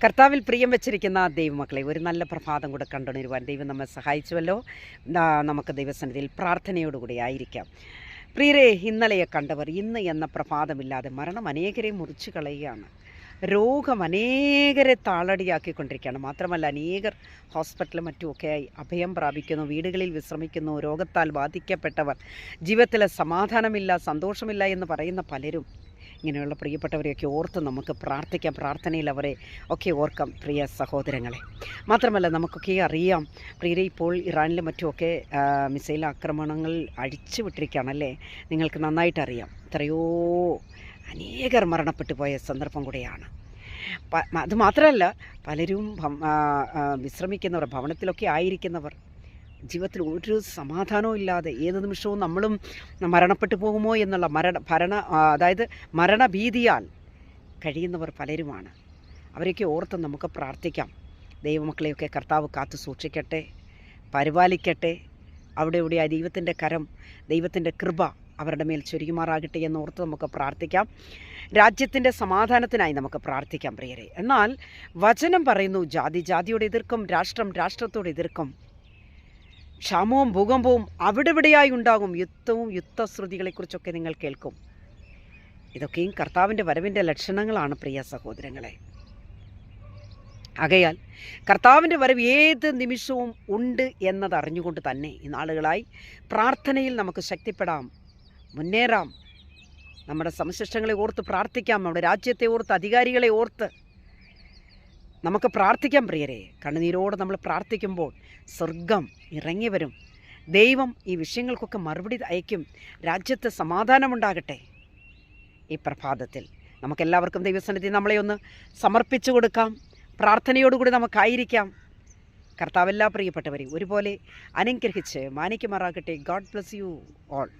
കർത്താവിൽ പ്രിയം വെച്ചിരിക്കുന്ന ദൈവമക്കളെ, ഒരു നല്ല പ്രഭാതം കൂടെ കണ്ടുണരുവാൻ ദൈവം നമ്മെ സഹായിച്ചുവല്ലോ. നമുക്ക് ദൈവസന്നിധിയിൽ പ്രാർത്ഥനയോടുകൂടി ആയിരിക്കാം. പ്രിയരെ, ഇന്നലെയെ കണ്ടവർ ഇന്ന് എന്ന പ്രഭാതമില്ലാതെ മരണം അനേകരെ മുറിച്ചു കളയുകയാണ്. രോഗം അനേകരെ താളടിയാക്കിക്കൊണ്ടിരിക്കുകയാണ്. മാത്രമല്ല, അനേകർ ഹോസ്പിറ്റലും മറ്റുമൊക്കെയായി അഭയം പ്രാപിക്കുന്നു, വീടുകളിൽ വിശ്രമിക്കുന്നു. രോഗത്താൽ ബാധിക്കപ്പെട്ടവർ, ജീവിതത്തിൽ സമാധാനമില്ല, സന്തോഷമില്ല എന്ന് പറയുന്ന പലരും, ഇങ്ങനെയുള്ള പ്രിയപ്പെട്ടവരെയൊക്കെ ഓർത്ത് നമുക്ക് പ്രാർത്ഥിക്കാം. പ്രാർത്ഥനയിൽ അവരെ ഒക്കെ ഓർക്കാം പ്രിയ സഹോദരങ്ങളെ. മാത്രമല്ല, നമുക്കൊക്കെ അറിയാം പ്രിയരെ, ഇപ്പോൾ ഇറാനിലും മറ്റുമൊക്കെ മിസൈൽ ആക്രമണങ്ങൾ അഴിച്ചു വിട്ടിരിക്കുകയാണല്ലേ. നിങ്ങൾക്ക് നന്നായിട്ടറിയാം. എത്രയോ അനേകർ മരണപ്പെട്ടു പോയ സന്ദർഭം കൂടെയാണ്. അതുമാത്രമല്ല, പലരും വിശ്രമിക്കുന്നവർ, ഭവനത്തിലൊക്കെ ആയിരിക്കുന്നവർ, ജീവിതത്തിൽ ഒരു സമാധാനവും ഇല്ലാതെ ഏത് നിമിഷവും നമ്മളും മരണപ്പെട്ടു പോകുമോ എന്നുള്ള മരണഭീതിയാൽ കഴിയുന്നവർ പലരുമാണ്. അവരെയൊക്കെ ഓർത്ത് നമുക്ക് പ്രാർത്ഥിക്കാം. ദൈവമക്കളെയൊക്കെ കർത്താവ് കാത്തു സൂക്ഷിക്കട്ടെ, പരിപാലിക്കട്ടെ. അവിടെ ആ ദൈവത്തിൻ്റെ കരം, ദൈവത്തിൻ്റെ കൃപ അവരുടെ മേൽ ചൊരിയുമാറാകട്ടെ എന്ന് ഓർത്ത് നമുക്ക് പ്രാർത്ഥിക്കാം. രാജ്യത്തിൻ്റെ സമാധാനത്തിനായി നമുക്ക് പ്രാർത്ഥിക്കാം പ്രിയരെ. എന്നാൽ വചനം പറയുന്നു, ജാതി ജാതിയോട് എതിർക്കും, രാഷ്ട്രം രാഷ്ട്രത്തോട് എതിർക്കും, ക്ഷാമവും ഭൂകമ്പവും അവിടെവിടെയായി ഉണ്ടാകും, യുദ്ധവും യുദ്ധശ്രുതികളെക്കുറിച്ചൊക്കെ നിങ്ങൾ കേൾക്കും. ഇതൊക്കെയും കർത്താവിൻ്റെ വരവിൻ്റെ ലക്ഷണങ്ങളാണ് പ്രിയ സഹോദരങ്ങളെ. ആകയാൽ കർത്താവിൻ്റെ വരവ് ഏത് നിമിഷവും ഉണ്ട് എന്നതറിഞ്ഞുകൊണ്ട് തന്നെ ഈ നാളുകളായി പ്രാർത്ഥനയിൽ നമുക്ക് ശക്തിപ്പെടാം, മുന്നേറാം. നമ്മുടെ സംശിഷ്ടങ്ങളെ ഓർത്ത് പ്രാർത്ഥിക്കാം, നമ്മുടെ രാജ്യത്തെ ഓർത്ത്, അധികാരികളെ ഓർത്ത് നമുക്ക് പ്രാർത്ഥിക്കാം പ്രിയരെ. കണ്ണുനീരോടെ നമ്മൾ പ്രാർത്ഥിക്കുമ്പോൾ സ്വർഗം ഇറങ്ങി വരും. ദൈവം ഈ വിഷയങ്ങൾക്കൊക്കെ മറുപടി അയക്കും. രാജ്യത്ത് സമാധാനമുണ്ടാകട്ടെ. ഈ പ്രഭാതത്തിൽ നമുക്കെല്ലാവർക്കും ദൈവസന്നിധി നമ്മളെ ഒന്ന് സമർപ്പിച്ചു കൊടുക്കാം. പ്രാർത്ഥനയോടുകൂടി നമുക്കായിരിക്കാം. കർത്താവെല്ലാ പ്രിയപ്പെട്ടവരെയും ഒരുപോലെ അനുഗ്രഹിച്ച് മാനിക്കുമാറാകട്ടെ. God bless you all.